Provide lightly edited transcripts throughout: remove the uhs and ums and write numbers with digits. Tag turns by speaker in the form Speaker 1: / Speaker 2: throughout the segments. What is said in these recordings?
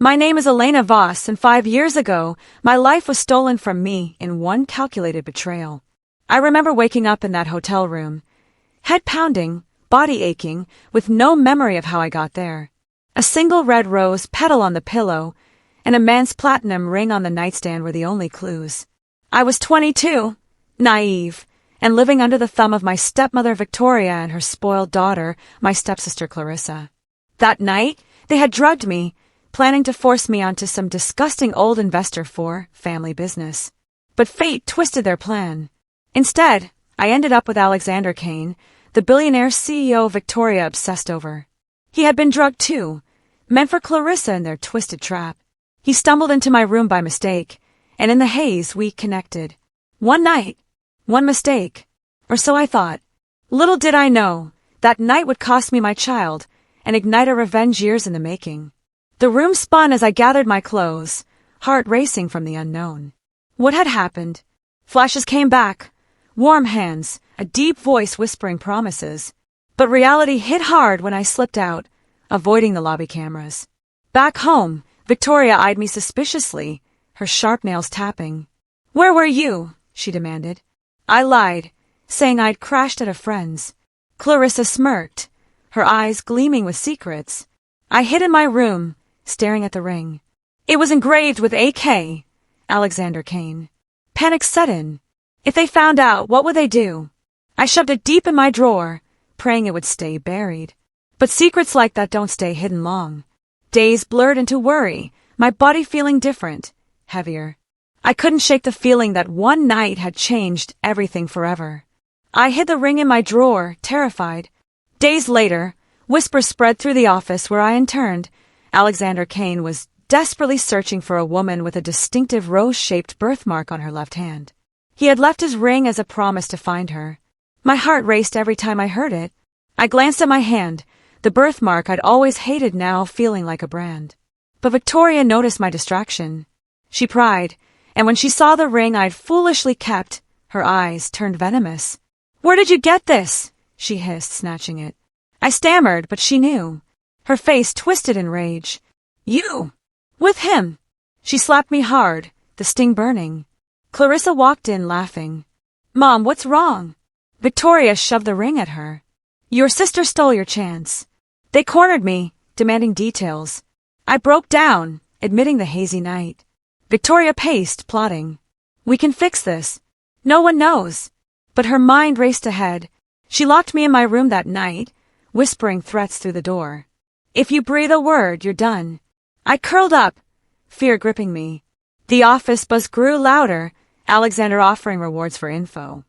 Speaker 1: My name is Elena Voss, and 5 years ago, my life was stolen from me in one calculated betrayal. I remember waking up in that hotel room, head pounding, body aching, with no memory of how I got there. A single red rose petal on the pillow, and a man's platinum ring on the nightstand were the only clues. I was 22, naive, and living under the thumb of my stepmother Victoria and her spoiled daughter, my stepsister Clarissa. That night, they had drugged me, planning to force me onto some disgusting old investor for family business. But fate twisted their plan. Instead, I ended up with Alexander Kane, the billionaire CEO Victoria obsessed over. He had been drugged too, meant for Clarissa in their twisted trap. He stumbled into my room by mistake, and in the haze we connected. One night, one mistake, or so I thought. Little did I know, that night would cost me my child and ignite a revenge years in the making. The room spun as I gathered my clothes, heart racing from the unknown. What had happened? Flashes came back, warm hands, a deep voice whispering promises. But reality hit hard when I slipped out, avoiding the lobby cameras. Back home, Victoria eyed me suspiciously, her sharp nails tapping. "Where were you?" she demanded. I lied, saying I'd crashed at a friend's. Clarissa smirked, her eyes gleaming with secrets. I hid in my room, staring at the ring. It was engraved with AK, Alexander Kane. Panic set in. If they found out, what would they do? I shoved it deep in my drawer, praying it would stay buried. But secrets like that don't stay hidden long. Days blurred into worry, my body feeling different, heavier. I couldn't shake the feeling that one night had changed everything forever. I hid the ring in my drawer, terrified. Days later, whispers spread through the office where I interned. Alexander Kane was desperately searching for a woman with a distinctive rose-shaped birthmark on her left hand. He had left his ring as a promise to find her. My heart raced every time I heard it. I glanced at my hand, the birthmark I'd always hated now feeling like a brand. But Victoria noticed my distraction. She pried, and when she saw the ring I'd foolishly kept, her eyes turned venomous. "Where did you get this?" she hissed, snatching it. I stammered, but she knew. Her face twisted in rage. "You! With him!" She slapped me hard, the sting burning. Clarissa walked in, laughing. "Mom, what's wrong?" Victoria shoved the ring at her. "Your sister stole your chance." They cornered me, demanding details. I broke down, admitting the hazy night. Victoria paced, plotting. "We can fix this. No one knows." But her mind raced ahead. She locked me in my room that night, whispering threats through the door. "If you breathe a word, you're done." I curled up, fear gripping me. The office buzz grew louder, Alexander offering rewards for info.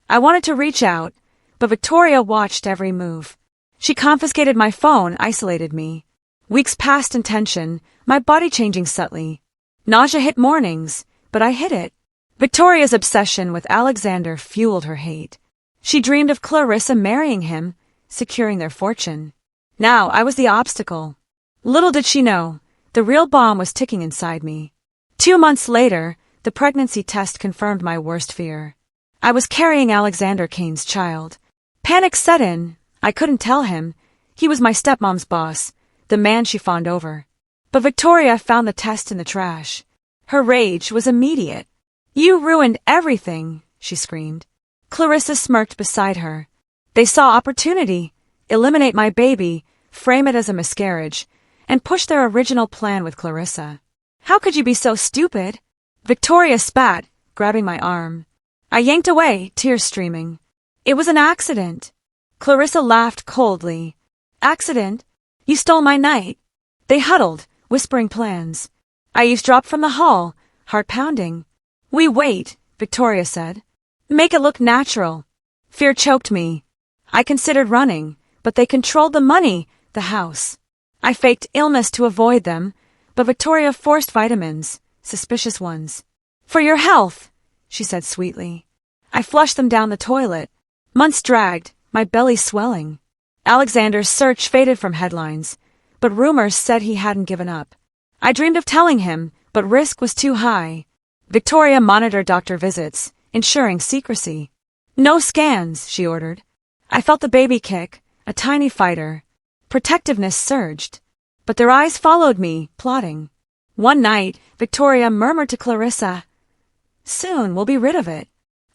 Speaker 1: I wanted to reach out, but Victoria watched every move. She confiscated my phone, isolated me. Weeks passed in tension, my body changing subtly. Nausea hit mornings, but I hid it. Victoria's obsession with Alexander fueled her hate. She dreamed of Clarissa marrying him, securing their fortune. Now I was the obstacle. Little did she know, the real bomb was ticking inside me. 2 months later, the pregnancy test confirmed my worst fear. I was carrying Alexander Kane's child. Panic set in. I couldn't tell him. He was my stepmom's boss, the man she fawned over. But Victoria found the test in the trash. Her rage was immediate. "You ruined everything," she screamed. Clarissa smirked beside her. They saw opportunity, eliminate my baby, frame it as a miscarriage, and push their original plan with Clarissa. "How could you be so stupid?" Victoria spat, grabbing my arm. I yanked away, tears streaming. "It was an accident." Clarissa laughed coldly. "Accident? You stole my night." They huddled, whispering plans. I eavesdropped from the hall, heart pounding. "We wait," Victoria said. "Make it look natural." Fear choked me. I considered running, but they controlled the money, the house. I faked illness to avoid them, but Victoria forced vitamins, suspicious ones. "For your health," she said sweetly. I flushed them down the toilet. Months dragged, my belly swelling. Alexander's search faded from headlines, but rumors said he hadn't given up. I dreamed of telling him, but risk was too high. Victoria monitored doctor visits, ensuring secrecy. "No scans," she ordered. I felt the baby kick, a tiny fighter. Protectiveness surged. But their eyes followed me, plotting. One night, Victoria murmured to Clarissa, "Soon we'll be rid of it."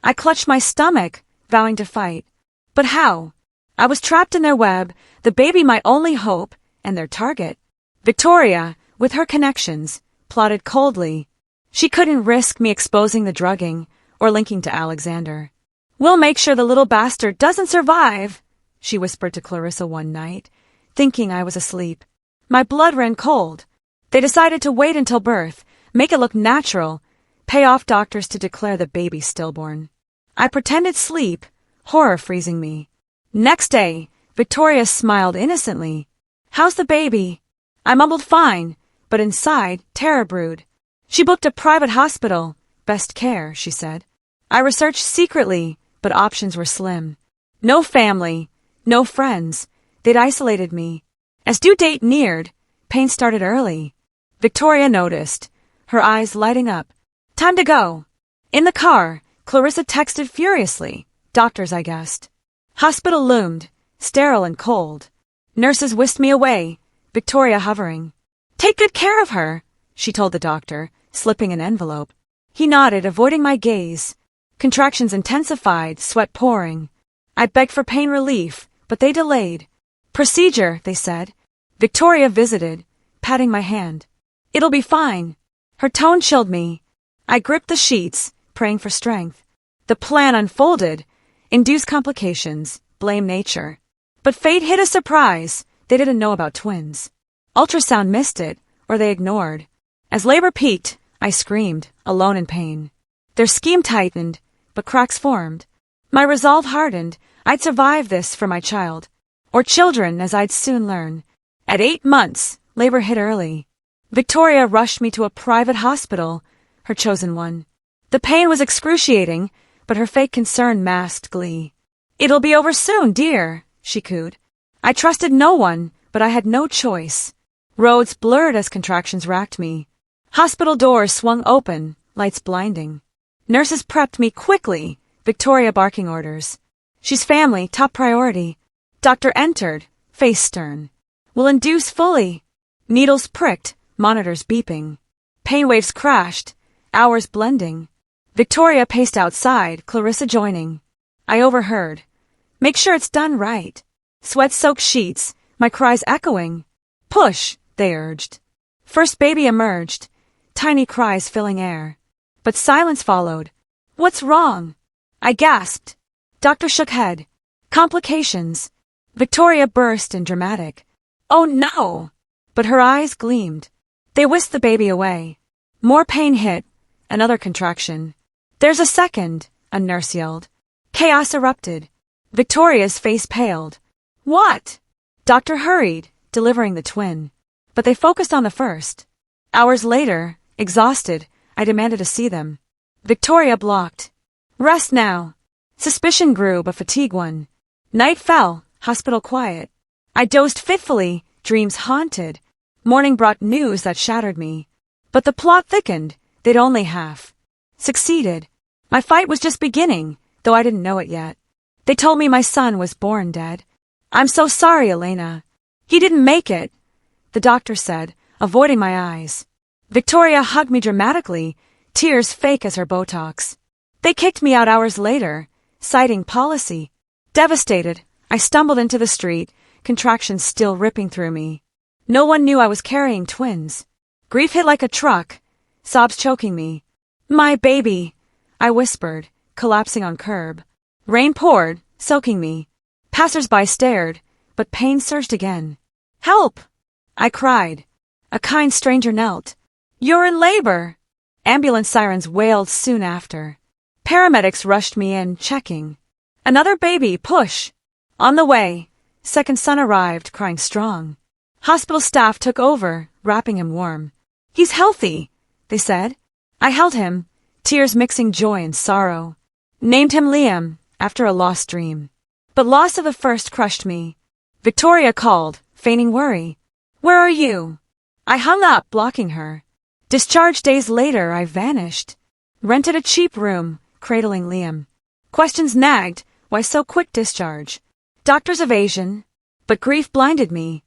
Speaker 1: I clutched my stomach, vowing to fight. But how? I was trapped in their web, the baby my only hope, and their target. Victoria, with her connections, plotted coldly. She couldn't risk me exposing the drugging or linking to Alexander. "We'll make sure the little bastard doesn't survive," she whispered to Clarissa one night, thinking I was asleep. My blood ran cold. They decided to wait until birth, make it look natural, pay off doctors to declare the baby stillborn. I pretended sleep, horror freezing me. Next day, Victoria smiled innocently. "How's the baby?" I mumbled fine, but inside, terror brewed. She booked a private hospital. Best care, she said. I researched secretly, but options were slim. No family, no friends. They'd isolated me. As due date neared, pain started early. Victoria noticed, her eyes lighting up. "Time to go." In the car, Clarissa texted furiously. Doctors, I guessed. Hospital loomed, sterile and cold. Nurses whisked me away, Victoria hovering. "Take good care of her," she told the doctor, slipping an envelope. He nodded, avoiding my gaze. Contractions intensified, sweat pouring. I begged for pain relief, but they delayed. "Procedure," they said. Victoria visited, patting my hand. "It'll be fine." Her tone chilled me. I gripped the sheets, praying for strength. The plan unfolded. Induce complications, blame nature. But fate hid a surprise. They didn't know about twins. Ultrasound missed it, or they ignored. As labor peaked, I screamed, alone in pain. Their scheme tightened, but cracks formed. My resolve hardened. I'd survive this for my child. Or children, as I'd soon learn. At 8 months, labor hit early. Victoria rushed me to a private hospital, her chosen one. The pain was excruciating, but her fake concern masked glee. "It'll be over soon, dear," she cooed. I trusted no one, but I had no choice. Roads blurred as contractions racked me. Hospital doors swung open, lights blinding. Nurses prepped me quickly, Victoria barking orders. "She's family, top priority." Doctor entered, face stern. "Will induce fully." Needles pricked, monitors beeping. Pain waves crashed, hours blending. Victoria paced outside, Clarissa joining. I overheard. "Make sure it's done right." Sweat-soaked sheets, my cries echoing. "Push," they urged. First baby emerged, tiny cries filling air. But silence followed. "What's wrong?" I gasped. Doctor shook head. "Complications." Victoria burst in dramatic. "Oh no!" But her eyes gleamed. They whisked the baby away. More pain hit, another contraction. "There's a second," a nurse yelled. Chaos erupted. Victoria's face paled. "What?" Doctor hurried, delivering the twin. But they focused on the first. Hours later, exhausted, I demanded to see them. Victoria blocked. "Rest now." Suspicion grew, but fatigue won. Night fell, hospital quiet. I dozed fitfully, dreams haunted. Morning brought news that shattered me. But the plot thickened, they'd only half succeeded. My fight was just beginning, though I didn't know it yet. They told me my son was born dead. "I'm so sorry, Elena." "He didn't make it," the doctor said, avoiding my eyes. Victoria hugged me dramatically, tears fake as her Botox. They kicked me out hours later, citing policy. Devastated, I stumbled into the street, contractions still ripping through me. No one knew I was carrying twins. Grief hit like a truck, sobs choking me. "My baby," I whispered, collapsing on curb. Rain poured, soaking me. Passers-by stared, but pain surged again. "Help!" I cried. A kind stranger knelt. "You're in labor!" Ambulance sirens wailed soon after. Paramedics rushed me in, checking. "Another baby, push!" On the way, second son arrived, crying strong. Hospital staff took over, wrapping him warm. "He's healthy," they said. I held him, tears mixing joy and sorrow. Named him Liam, after a lost dream. But loss of the first crushed me. Victoria called, feigning worry. "Where are you?" I hung up, blocking her. Discharge days later, I vanished. Rented a cheap room, cradling Liam. Questions nagged, why so quick discharge? Doctor's evasion. But grief blinded me.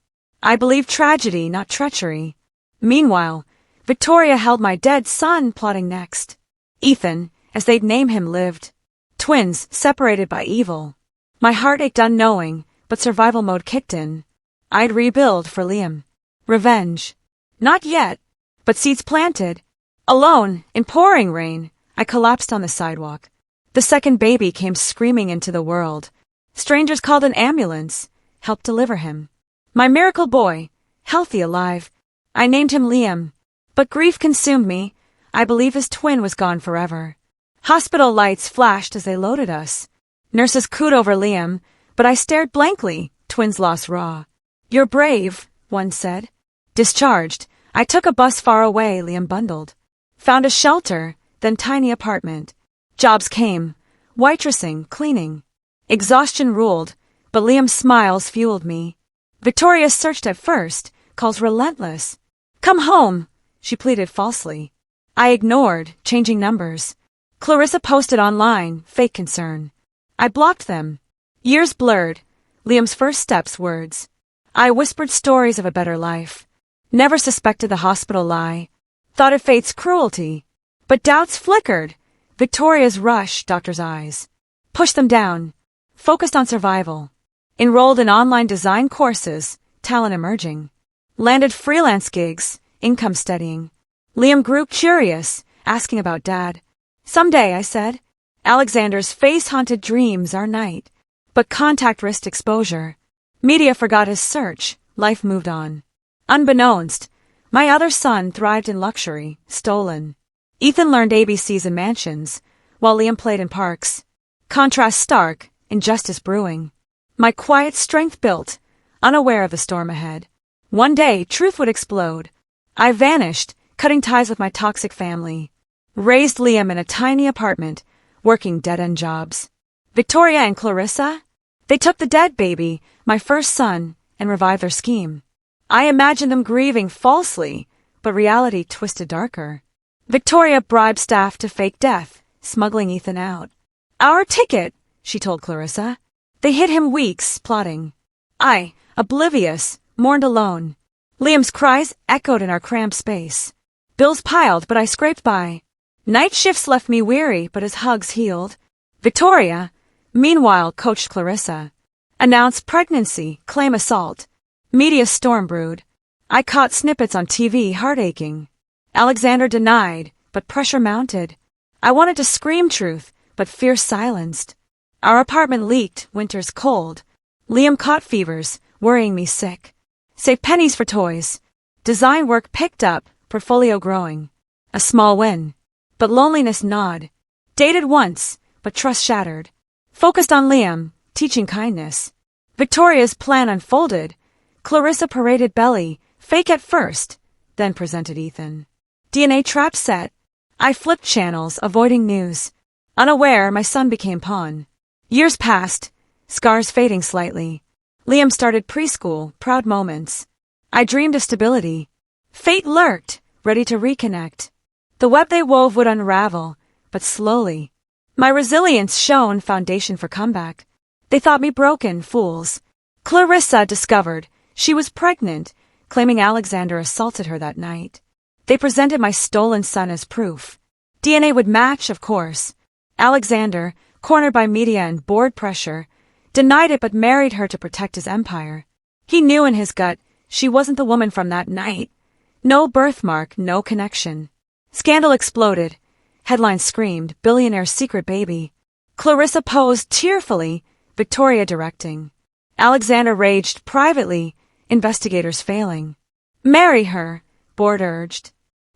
Speaker 1: I believed tragedy, not treachery. Meanwhile, Victoria held my dead son, plotting next. Ethan, as they'd name him, lived. Twins, separated by evil. My heart ached unknowing, but survival mode kicked in. I'd rebuild for Liam. Revenge. Not yet, but seeds planted. Alone, in pouring rain, I collapsed on the sidewalk. The second baby came screaming into the world. Strangers called an ambulance, helped deliver him. My miracle boy, healthy, alive. I named him Liam. But grief consumed me. I believe his twin was gone forever. Hospital lights flashed as they loaded us. Nurses cooed over Liam, but I stared blankly, twins lost raw. You're brave, one said. Discharged, I took a bus far away, Liam bundled. Found a shelter, then tiny apartment. Jobs came, waitressing, cleaning. Exhaustion ruled, but Liam's smiles fueled me. Victoria searched at first, calls relentless. Come home, she pleaded falsely. I ignored, changing numbers. Clarissa posted online, fake concern. I blocked them. Years blurred, Liam's first steps words. I whispered stories of a better life. Never suspected the hospital lie. Thought of fate's cruelty. But doubts flickered. Victoria's rush, doctor's eyes. Pushed them down. Focused on survival. Enrolled in online design courses, talent emerging. Landed freelance gigs, income steadying. Liam grew curious, asking about Dad. Someday, I said. Alexander's face-haunted dreams are night. But contact risked exposure. Media forgot his search. Life moved on. Unbeknownst, my other son thrived in luxury, stolen. Ethan learned ABCs in mansions, while Liam played in parks. Contrast stark, injustice brewing. My quiet strength built, unaware of the storm ahead. One day, truth would explode. I vanished, cutting ties with my toxic family. Raised Liam in a tiny apartment, working dead-end jobs. Victoria and Clarissa? They took the dead baby, my first son, and revived their scheme. I imagined them grieving falsely, but reality twisted darker. Victoria bribed staff to fake death, smuggling Ethan out. Our ticket, she told Clarissa. They hid him weeks, plotting. I, oblivious, mourned alone. Liam's cries echoed in our cramped space. Bills piled, but I scraped by. Night shifts left me weary, but his hugs healed. Victoria, meanwhile, coached Clarissa. Announced pregnancy, claim assault. Media storm brewed. I caught snippets on TV, heart aching. Alexander denied, but pressure mounted. I wanted to scream truth, but fear silenced. Our apartment leaked, winters cold. Liam caught fevers, worrying me sick. Saved pennies for toys. Design work picked up, portfolio growing. A small win. But loneliness gnawed. Dated once, but trust shattered. Focused on Liam, teaching kindness. Victoria's plan unfolded. Clarissa paraded belly, fake at first, then presented Ethan. DNA trap set. I flipped channels, avoiding news. Unaware, my son became pawn. Years passed, scars fading slightly. Liam started preschool, proud moments. I dreamed of stability. Fate lurked, ready to reconnect. The web they wove would unravel, but slowly. My resilience shone, foundation for comeback. They thought me broken, fools. Clarissa discovered she was pregnant, claiming Alexander assaulted her that night. They presented my stolen son as proof. DNA would match, of course. Alexander, cornered by media and board pressure, denied it but married her to protect his empire. He knew in his gut she wasn't the woman from that night. No birthmark, no connection. Scandal exploded. Headlines screamed, Billionaire's secret baby. Clarissa posed tearfully, Victoria directing. Alexander raged privately, investigators failing. Marry her, board urged.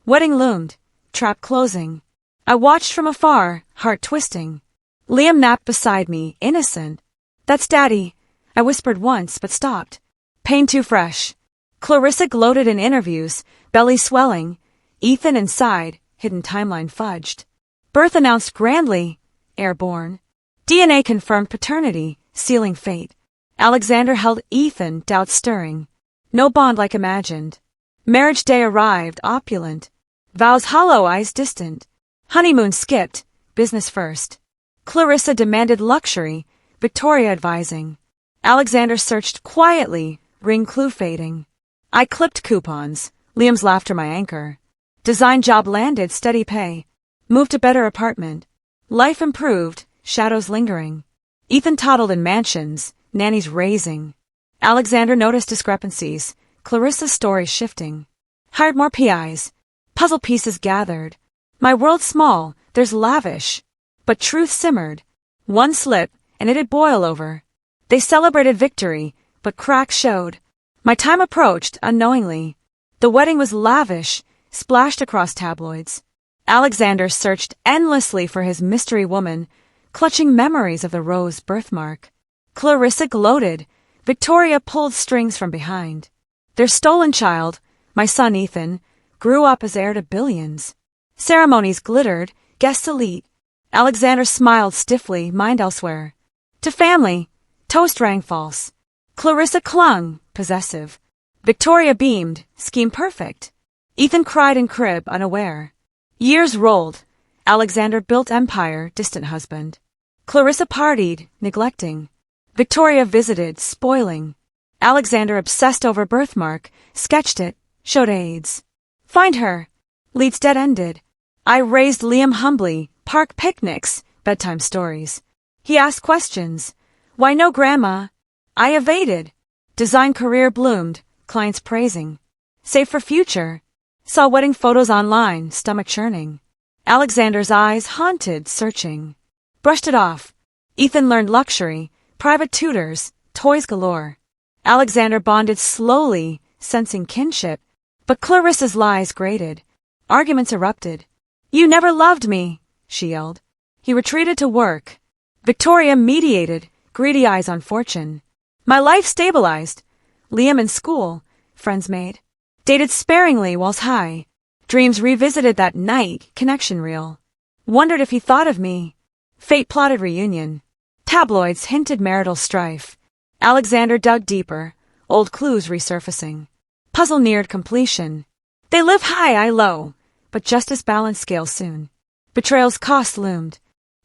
Speaker 1: Wedding loomed, trap closing. I watched from afar, heart twisting. Liam napped beside me, innocent. That's Daddy, I whispered once but stopped. Pain too fresh. Clarissa gloated in interviews, belly swelling. Ethan inside, hidden timeline fudged. Birth announced grandly, airborne. DNA confirmed paternity, sealing fate. Alexander held Ethan, doubt stirring. No bond like imagined. Marriage day arrived, opulent. Vows hollow, eyes distant. Honeymoon skipped, business first. Clarissa demanded luxury, Victoria advising. Alexander searched quietly, ring clue fading. I clipped coupons, Liam's laughter my anchor. Design job landed, steady pay. Moved to better apartment. Life improved, shadows lingering. Ethan toddled in mansions, nannies raising. Alexander noticed discrepancies, Clarissa's story shifting. Hired more PIs. Puzzle pieces gathered. My world's small, there's lavish. But truth simmered. One slip, and it'd boil over. They celebrated victory, but cracks showed. My time approached, unknowingly. The wedding was lavish, splashed across tabloids. Alexander searched endlessly for his mystery woman, clutching memories of the rose birthmark. Clarissa gloated. Victoria pulled strings from behind. Their stolen child, my son Ethan, grew up as heir to billions. Ceremonies glittered, guests elite. Alexander smiled stiffly, mind elsewhere. To family, toast rang false. Clarissa clung, possessive. Victoria beamed, scheme perfect. Ethan cried in crib, unaware. Years rolled. Alexander built empire, distant husband. Clarissa partied, neglecting. Victoria visited, spoiling. Alexander obsessed over birthmark, sketched it, showed aids. Find her. Leads dead-ended. I raised Liam humbly, park picnics, bedtime stories. He asked questions. Why no grandma? I evaded. Design career bloomed, clients praising. Save for future. Saw wedding photos online, stomach churning. Alexander's eyes haunted, searching. Brushed it off. Ethan learned luxury, private tutors, toys galore. Alexander bonded slowly, sensing kinship. But Clarissa's lies grated. Arguments erupted. You never loved me, she yelled. He retreated to work. Victoria mediated, greedy eyes on fortune. My life stabilized. Liam in school, friends made. Dated sparingly, walls high. Dreams revisited that night, connection real. Wondered if he thought of me. Fate plotted reunion. Tabloids hinted marital strife. Alexander dug deeper, old clues resurfacing. Puzzle neared completion. They live high, I low, but justice balanced scale soon. Betrayal's cost loomed.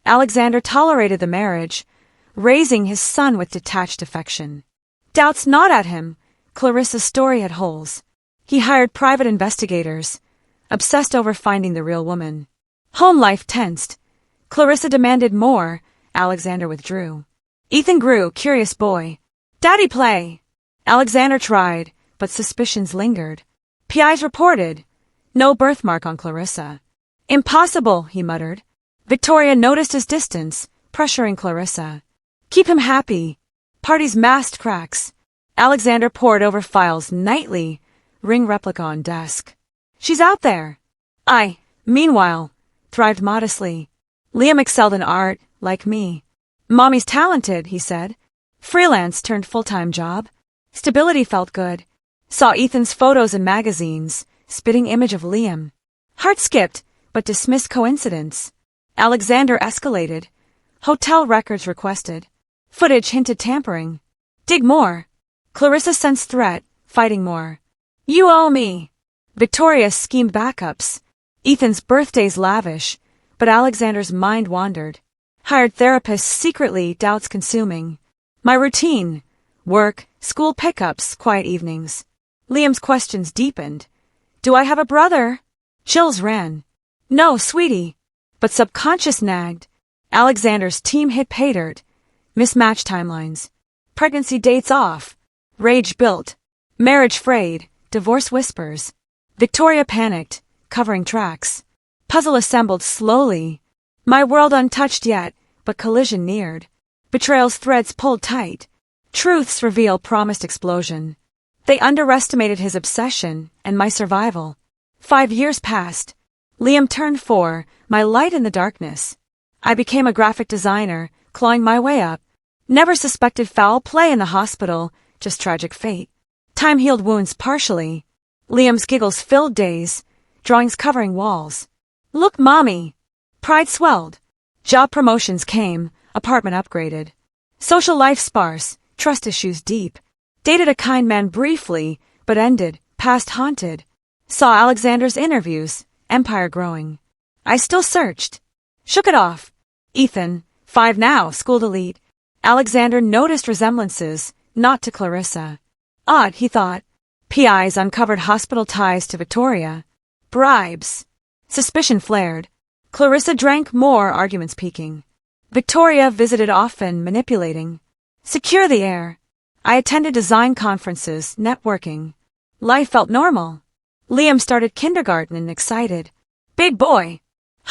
Speaker 1: Alexander tolerated the marriage, raising his son with detached affection. Doubts gnawed at him. Clarissa's story had holes. He hired private investigators, obsessed over finding the real woman. Home life tensed. Clarissa demanded more. Alexander withdrew. Ethan grew, curious boy. Daddy play. Alexander tried, but suspicions lingered. PIs reported. No birthmark on Clarissa. Impossible, he muttered. Victoria noticed his distance, pressuring Clarissa. Keep him happy. Parties masked cracks. Alexander pored over files nightly, ring replica on desk. She's out there. I, meanwhile, thrived modestly. Liam excelled in art, like me. Mommy's talented, he said. Freelance turned full-time job. Stability felt good. Saw Ethan's photos in magazines, spitting image of Liam. Heart skipped, but dismissed coincidence. Alexander escalated. Hotel records requested. Footage hinted tampering. Dig more. Clarissa sensed threat, fighting more. You owe me. Victoria schemed backups. Ethan's birthday's lavish, but Alexander's mind wandered. Hired therapists secretly, doubts consuming. My routine. Work, school pickups, quiet evenings. Liam's questions deepened. Do I have a brother? Chills ran. No, sweetie. But subconscious nagged. Alexander's team hit pay dirt. Mismatched timelines. Pregnancy dates off. Rage built. Marriage frayed. Divorce whispers. Victoria panicked, covering tracks. Puzzle assembled slowly. My world untouched yet, but collision neared. Betrayal's threads pulled tight. Truths reveal promised explosion. They underestimated his obsession and my survival. 5 years passed. Liam turned 4, my light in the darkness. I became a graphic designer, clawing my way up. Never suspected foul play in the hospital, just tragic fate. Time healed wounds partially. Liam's giggles filled days, drawings covering walls. Look, mommy. Pride swelled. Job promotions came, apartment upgraded. Social life sparse, trust issues deep. Dated a kind man briefly, but ended, past haunted. Saw Alexander's interviews, empire growing. I still searched. Shook it off. Ethan, 5 now, schooled elite. Alexander noticed resemblances, not to Clarissa. Odd, he thought. PIs uncovered hospital ties to Victoria. Bribes. Suspicion flared. Clarissa drank more, arguments peaking. Victoria visited often, manipulating. Secure the air. I attended design conferences, networking. Life felt normal. Liam started kindergarten and excited. Big boy.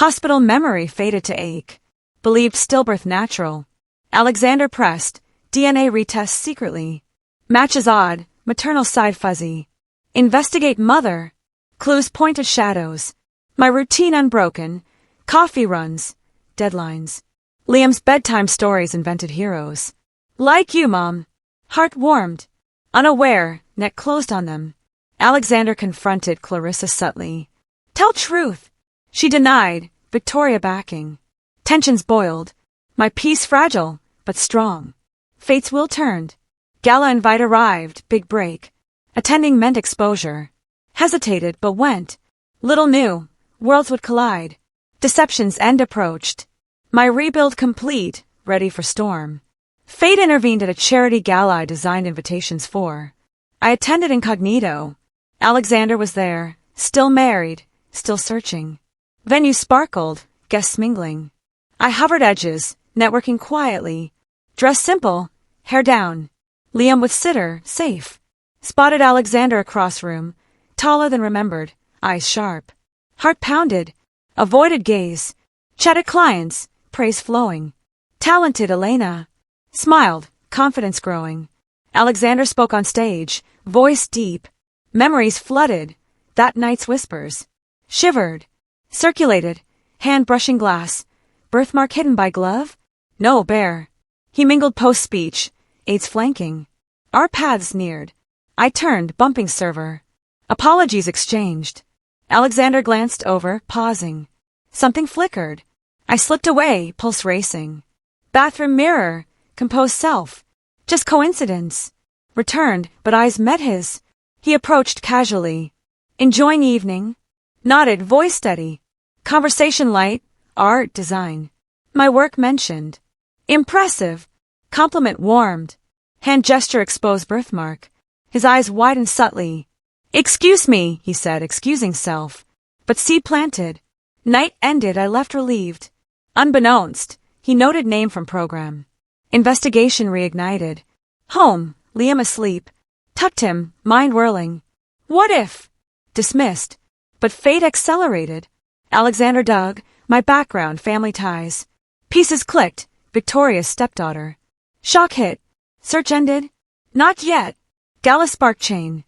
Speaker 1: Hospital memory faded to ache. Believed stillbirth natural. Alexander pressed. DNA retest secretly. Matches odd. Maternal side fuzzy. Investigate mother. Clues point at shadows. My routine unbroken. Coffee runs. Deadlines. Liam's bedtime stories invented heroes. Like you, Mom. Heart warmed. Unaware, net closed on them. Alexander confronted Clarissa subtly. Tell truth. She denied, Victoria backing. Tensions boiled. My peace fragile, but strong. Fate's will turned. Gala invite arrived, big break. Attending meant exposure. Hesitated, but went. Little knew, worlds would collide. Deception's end approached. My rebuild complete, ready for storm. Fate intervened at a charity gala I designed invitations for. I attended incognito. Alexander was there, still married, still searching. Venue sparkled, guests mingling. I hovered edges, networking quietly. Dressed simple, hair down. Liam with sitter, safe. Spotted Alexander across room, taller than remembered, eyes sharp. Heart pounded, avoided gaze. Chatted clients, praise flowing. Talented Elena. Smiled, confidence growing. Alexander spoke on stage, voice deep. Memories flooded, that night's whispers. Shivered. Circulated, hand brushing glass. Birthmark hidden by glove? No, bare. He mingled post-speech, aides flanking. Our paths neared. I turned, bumping server. Apologies exchanged. Alexander glanced over, pausing. Something flickered. I slipped away, pulse racing. Bathroom mirror, composed self. Just coincidence. Returned, but eyes met his. He approached casually. Enjoying evening? Nodded, voice steady. Conversation light, art, design. My work mentioned. Impressive. Compliment warmed. Hand gesture exposed birthmark. His eyes widened subtly. Excuse me, he said, excusing self. But seed planted. Night ended, I left relieved. Unbeknownst, he noted name from program. Investigation reignited. Home, Liam asleep. Tucked him, mind whirling. What if? Dismissed. But fate accelerated. Alexander dug, my background, family ties. Pieces clicked, Victoria's stepdaughter. Shock hit. Search ended? Not yet. Gala spark chain.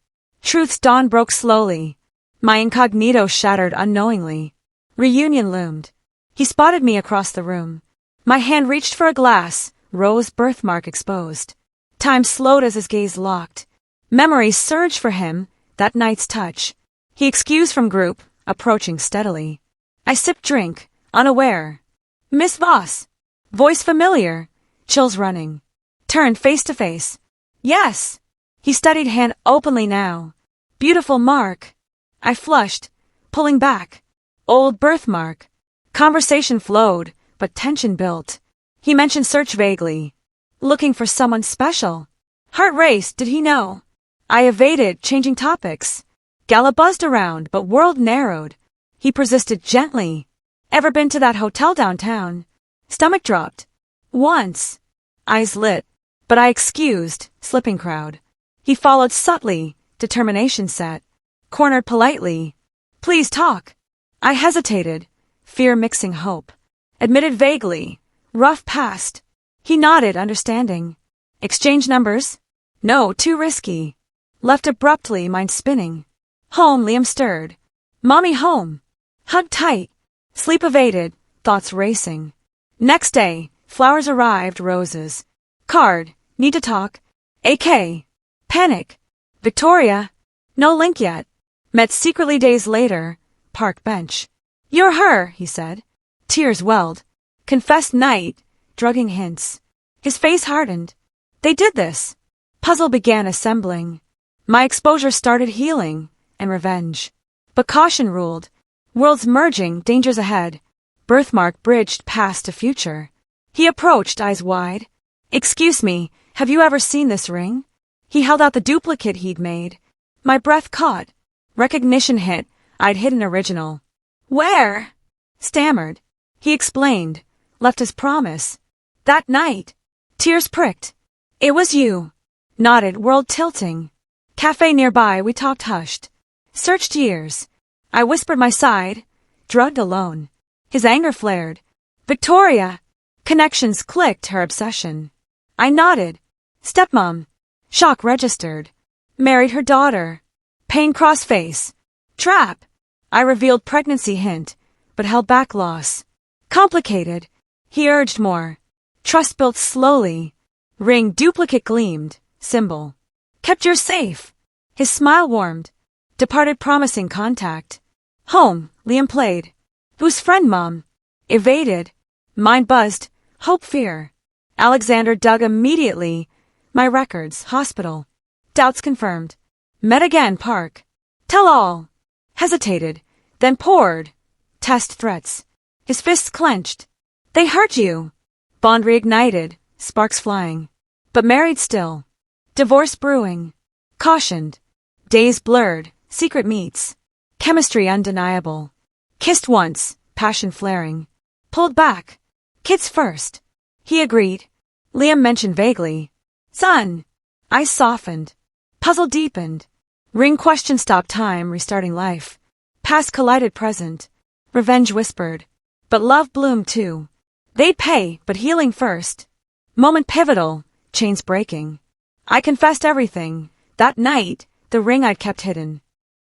Speaker 1: Truth's dawn broke slowly. My incognito shattered unknowingly. Reunion loomed. He spotted me across the room. My hand reached for a glass, rose birthmark exposed. Time slowed as his gaze locked. Memories surged for him, that night's touch. He excused from group, approaching steadily. I sipped drink, unaware. Miss Voss. Voice familiar. Chills running. Turned face to face. Yes. He studied hand openly now. Beautiful mark. I flushed, pulling back. Old birthmark. Conversation flowed, but tension built. He mentioned search vaguely. Looking for someone special. Heart raced, did he know? I evaded, changing topics. Gala buzzed around, but world narrowed. He persisted gently. Ever been to that hotel downtown? Stomach dropped. Once. Eyes lit. But I excused, slipping crowd. He followed subtly, determination set. Cornered politely. Please talk. I hesitated, fear mixing hope. Admitted vaguely. Rough past. He nodded, understanding. Exchange numbers? No, too risky. Left abruptly, mind spinning. Home, Liam stirred. Mommy home. Hugged tight. Sleep evaded, thoughts racing. Next day, flowers arrived, roses. Card, need to talk. AK. Panic. Victoria. No link yet. Met secretly days later. Park bench. You're her, he said. Tears welled. Confessed night, drugging hints. His face hardened. They did this. Puzzle began assembling. My exposure started healing, and revenge. But caution ruled. Worlds merging, dangers ahead. Birthmark bridged past to future. He approached, eyes wide. Excuse me, have you ever seen this ring? He held out the duplicate he'd made. My breath caught. Recognition hit, I'd hidden original. Where? Stammered. He explained, left his promise. That night. Tears pricked. It was you. Nodded, world tilting. Cafe nearby, we talked hushed. Searched years. I whispered my side, drugged alone. His anger flared. Victoria! Connections clicked, her obsession. I nodded. Stepmom. Shock registered. Married her daughter. Pain cross face. Trap. I revealed pregnancy hint, but held back loss. Complicated. He urged more. Trust built slowly. Ring duplicate gleamed. Symbol. Kept yours safe. His smile warmed. Departed promising contact. Home, Liam played. Whose friend, Mom? Evaded. Mind buzzed. Hope, fear. Alexander dug immediately. My records, hospital. Doubts confirmed. Met again, park. Tell all. Hesitated. Then poured. Test threats. His fists clenched. They hurt you. Bond reignited. Sparks flying. But married still. Divorce brewing. Cautioned. Days blurred. Secret meets. Chemistry undeniable. Kissed once. Passion flaring. Pulled back. Kids first. He agreed. Liam mentioned vaguely. Son. Eyes softened. Puzzle deepened. Ring question stopped time, restarting life. Past collided present. Revenge whispered. But love bloomed too. They'd pay, but healing first. Moment pivotal. Chains breaking. I confessed everything. That night, the ring I'd kept hidden.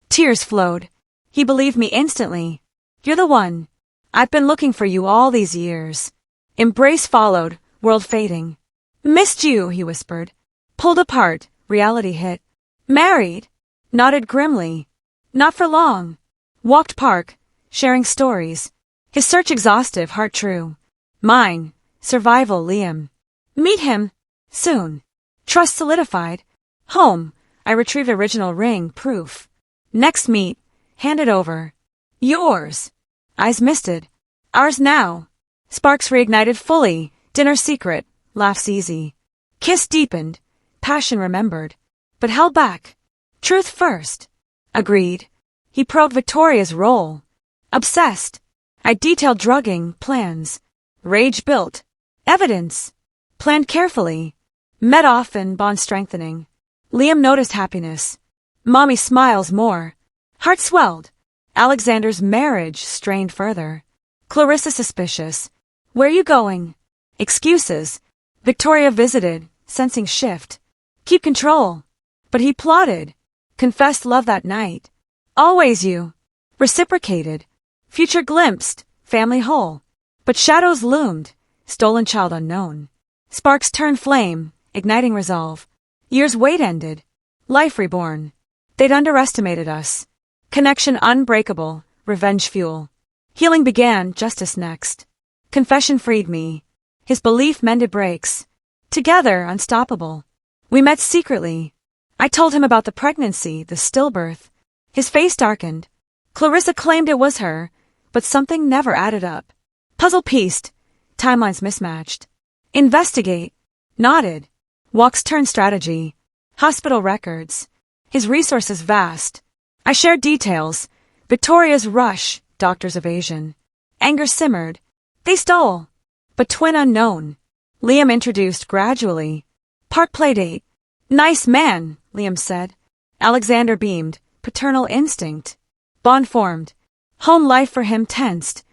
Speaker 1: Tears flowed. He believed me instantly. You're the one. I've been looking for you all these years. Embrace followed, world fading. Missed you, he whispered. Pulled apart, reality hit. Married. Nodded grimly. Not for long. Walked park, sharing stories. His search exhaustive, heart true. Mine. Survival, Liam. Meet him. Soon. Trust solidified. Home. I retrieved original ring, proof. Next meet. Handed over. Yours. Eyes misted. Ours now. Sparks reignited fully. Dinner secret. Laughs easy. Kiss deepened. Passion remembered. But held back. Truth first. Agreed. He probed Victoria's role. Obsessed. I detailed drugging, plans. Rage built. Evidence. Planned carefully. Met often, bond strengthening. Liam noticed happiness. Mommy smiles more. Heart swelled. Alexander's marriage strained further. Clarissa suspicious. Where you going? Excuses. Victoria visited, sensing shift. Keep control. But he plotted. Confessed love that night. Always you. Reciprocated. Future glimpsed. Family whole. But shadows loomed. Stolen child unknown. Sparks turned flame, igniting resolve. Years wait ended. Life reborn. They'd underestimated us. Connection unbreakable. Revenge fuel. Healing began, justice next. Confession freed me. His belief mended breaks. Together, unstoppable. We met secretly. I told him about the pregnancy, the stillbirth. His face darkened. Clarissa claimed it was her, but something never added up. Puzzle pieced. Timelines mismatched. Investigate. Nodded. Walks turned strategy. Hospital records. His resources vast. I shared details. Victoria's rush, doctor's evasion. Anger simmered. They stole. But twin unknown. Liam introduced gradually. Park playdate. Nice man, Liam said. Alexander beamed. Paternal instinct. Bond formed. Home life for him tensed.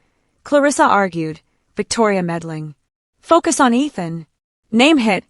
Speaker 1: Clarissa argued. Victoria meddling. Focus on Ethan. Name hit.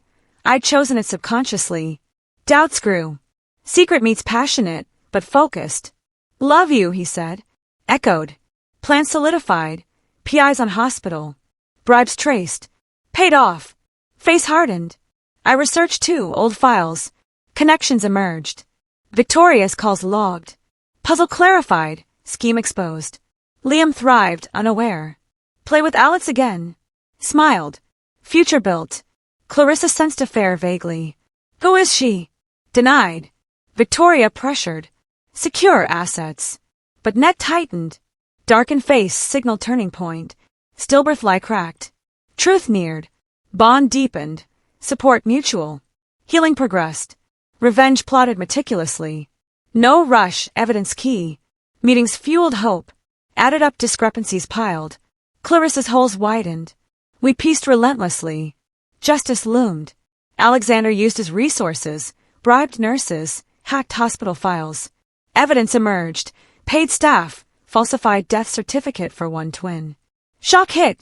Speaker 1: I'd chosen it subconsciously. Doubts grew. Secret meets passionate, but focused. Love you, he said. Echoed. Plan solidified. PIs on hospital. Bribes traced. Paid off. Face hardened. I researched too, old files. Connections emerged. Victoria's calls logged. Puzzle clarified. Scheme exposed. Liam thrived, unaware. Play with Alex again. Smiled. Future built. Clarissa sensed affair vaguely. Who is she? Denied. Victoria pressured. Secure assets. But net tightened. Darkened face signaled turning point. Stillbirth lie cracked. Truth neared. Bond deepened. Support mutual. Healing progressed. Revenge plotted meticulously. No rush, evidence key. Meetings fueled hope. Added up discrepancies piled. Clarissa's holes widened. We pieced relentlessly. Justice loomed. Alexander used his resources, bribed nurses, hacked hospital files. Evidence emerged. Paid staff, falsified death certificate for one twin. Shock hit.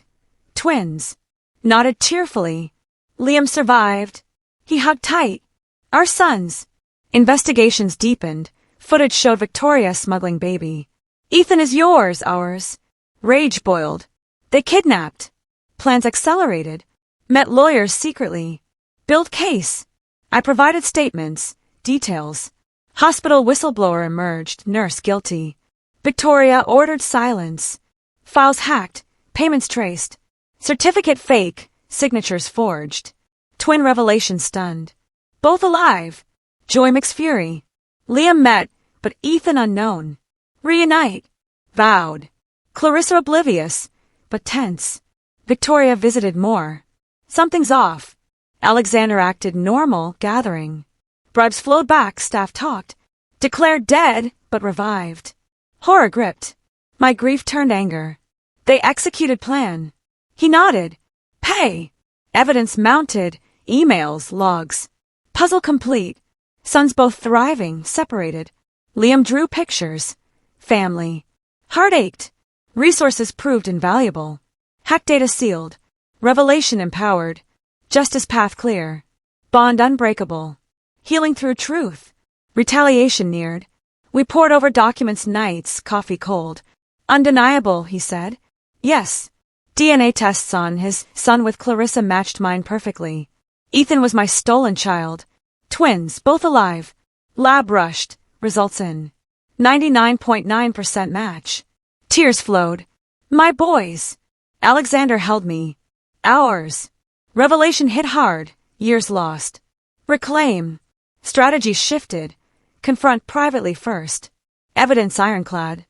Speaker 1: Twins. Nodded tearfully. Liam survived. He hugged tight. Our sons. Investigations deepened. Footage showed Victoria smuggling baby. Ethan is yours, ours. Rage boiled. They kidnapped. Plans accelerated. Met lawyers secretly. Built case. I provided statements, details. Hospital whistleblower emerged, nurse guilty. Victoria ordered silence. Files hacked, payments traced. Certificate fake, signatures forged. Twin revelation stunned. Both alive. Joy mixed fury. Liam met, but Ethan unknown. Reunite. Vowed. Clarissa oblivious, but tense. Victoria visited more. Something's off. Alexander acted normal, gathering. Bribes flowed back, staff talked. Declared dead, but revived. Horror gripped. My grief turned anger. They executed plan. He nodded. Pay. Evidence mounted. Emails, logs. Puzzle complete. Sons both thriving, separated. Liam drew pictures. Family. Heart ached. Resources proved invaluable. Hack data sealed. Revelation empowered. Justice path clear. Bond unbreakable. Healing through truth. Retaliation neared. We pored over documents nights, coffee cold. Undeniable, he said. Yes. DNA tests on his son with Clarissa matched mine perfectly. Ethan was my stolen child. Twins, both alive. Lab rushed. Results in 99.9% match. Tears flowed. My boys. Alexander held me. Ours. Revelation hit hard. Years lost. Reclaim. Strategy shifted. Confront privately first. Evidence ironclad.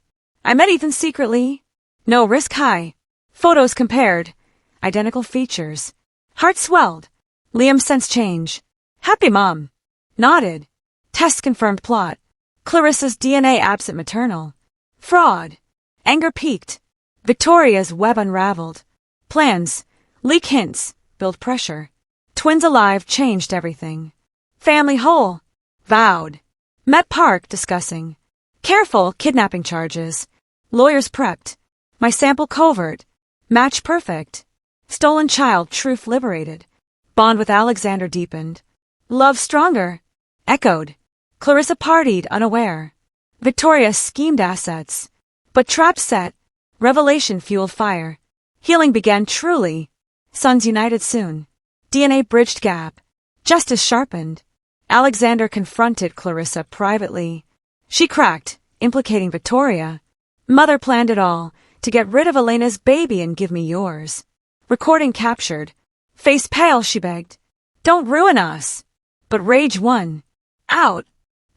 Speaker 1: I met Ethan secretly. No risk high. Photos compared. Identical features. Heart swelled. Liam sensed change. Happy mom. Nodded. Test confirmed plot. Clarissa's DNA absent maternal. Fraud. Anger peaked. Victoria's web unraveled. Plans. Leak hints. Build pressure. Twins alive changed everything. Family whole. Vowed. Met Park discussing. Careful kidnapping charges. Lawyers prepped. My sample covert. Match perfect. Stolen child truth liberated. Bond with Alexander deepened. Love stronger. Echoed. Clarissa partied unaware. Victoria schemed assets. But trap set. Revelation fueled fire. Healing began truly. Sons united soon. DNA bridged gap. Justice sharpened. Alexander confronted Clarissa privately. She cracked, implicating Victoria. Mother planned it all, to get rid of Elena's baby and give me yours. Recording captured. Face pale, she begged. Don't ruin us. But rage won. Out.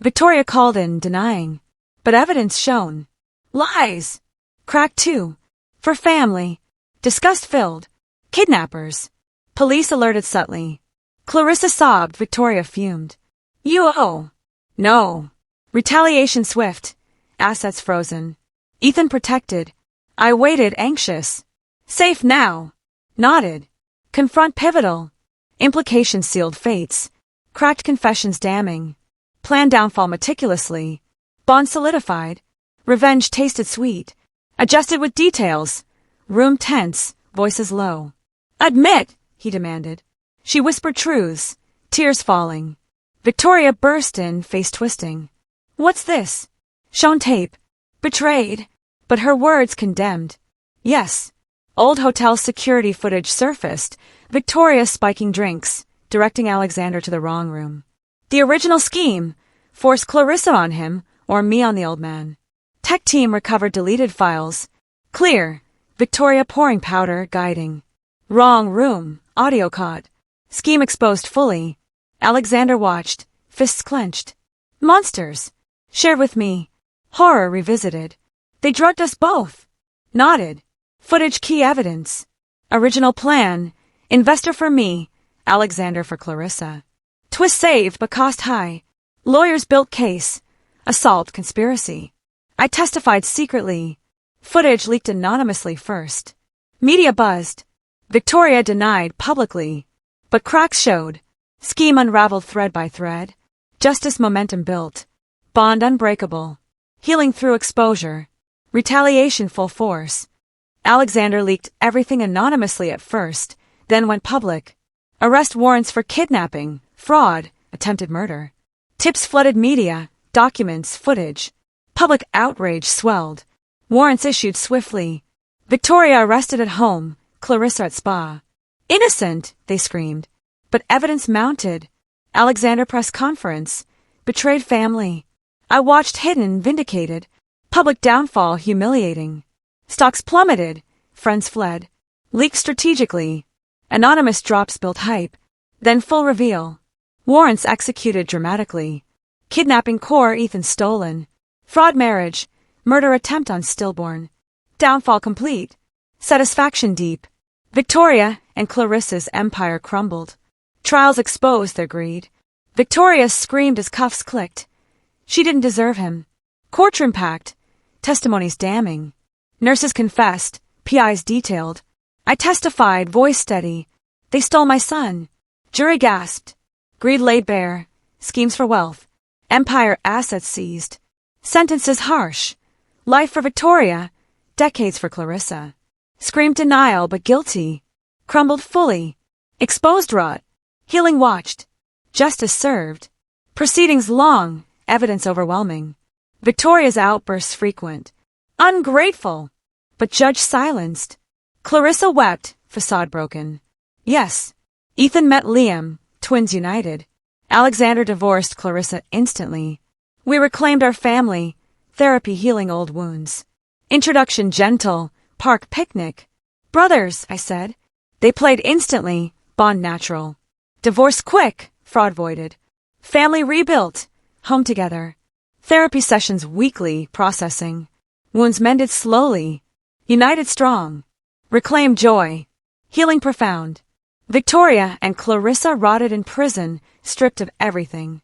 Speaker 1: Victoria called in, denying. But evidence shown. Lies. Cracked too. For family. Disgust filled. Kidnappers. Police alerted subtly. Clarissa sobbed, Victoria fumed. You owe. No. Retaliation swift. Assets frozen. Ethan protected. I waited, anxious. Safe now. Nodded. Confront pivotal. Implications sealed fates. Cracked confessions damning. Plan downfall meticulously. Bond solidified. Revenge tasted sweet. Adjusted with details. Room tense, voices low. Admit, he demanded. She whispered truths, tears falling. Victoria burst in, face twisting. What's this? Shown tape. Betrayed. But her words condemned. Yes. Old hotel security footage surfaced. Victoria spiking drinks, directing Alexander to the wrong room. The original scheme. Force Clarissa on him, or me on the old man. Tech team recovered deleted files. Clear. Victoria pouring powder, guiding. Wrong room. Audio caught. Scheme exposed fully. Alexander watched, fists clenched. Monsters. Shared with me. Horror revisited. They drugged us both. Nodded. Footage key evidence. Original plan. Investor for me. Alexander for Clarissa. Twist saved but cost high. Lawyers built case. Assault conspiracy. I testified secretly. Footage leaked anonymously first. Media buzzed. Victoria denied publicly. But cracks showed. Scheme unraveled thread by thread. Justice momentum built. Bond unbreakable. Healing through exposure. Retaliation full force. Alexander leaked everything anonymously at first, then went public. Arrest warrants for kidnapping, fraud, attempted murder. Tips flooded media, documents, footage. Public outrage swelled. Warrants issued swiftly. Victoria arrested at home, Clarissa at spa. Innocent, they screamed. But evidence mounted. Alexander press conference. Betrayed family. I watched hidden, vindicated. Public downfall humiliating. Stocks plummeted. Friends fled. Leaked strategically. Anonymous drops built hype. Then full reveal. Warrants executed dramatically. Kidnapping core Ethan stolen. Fraud marriage. Murder attempt on stillborn. Downfall complete. Satisfaction deep. Victoria and Clarissa's empire crumbled. Trials exposed their greed. Victoria screamed as cuffs clicked. She didn't deserve him. Courtroom packed. Testimonies damning. Nurses confessed. PIs detailed. I testified, voice steady. They stole my son. Jury gasped. Greed laid bare. Schemes for wealth. Empire assets seized. Sentences harsh. Life for Victoria. Decades for Clarissa. Screamed denial but guilty. Crumbled fully. Exposed rot. Healing watched. Justice served. Proceedings long. Evidence overwhelming. Victoria's outbursts frequent. Ungrateful. But judge silenced. Clarissa wept, facade broken. Yes. Ethan met Liam, twins united. Alexander divorced Clarissa instantly. We reclaimed our family. Therapy healing old wounds. Introduction gentle. Park picnic. Brothers, I said. They played instantly. Bond natural. Divorce quick. Fraud voided. Family rebuilt. Home together. Therapy sessions weekly. Processing. Wounds mended slowly. United strong. Reclaimed joy. Healing profound. Victoria and Clarissa rotted in prison, stripped of everything.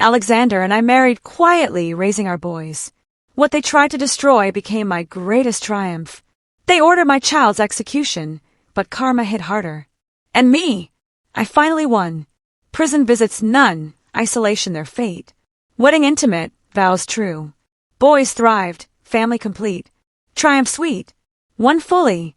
Speaker 1: Alexander and I married quietly, raising our boys. What they tried to destroy became my greatest triumph. They ordered my child's execution, but karma hit harder. And me! I finally won. Prison visits none, isolation their fate. Wedding intimate, vows true. Boys thrived, family complete. Triumph sweet. Won fully.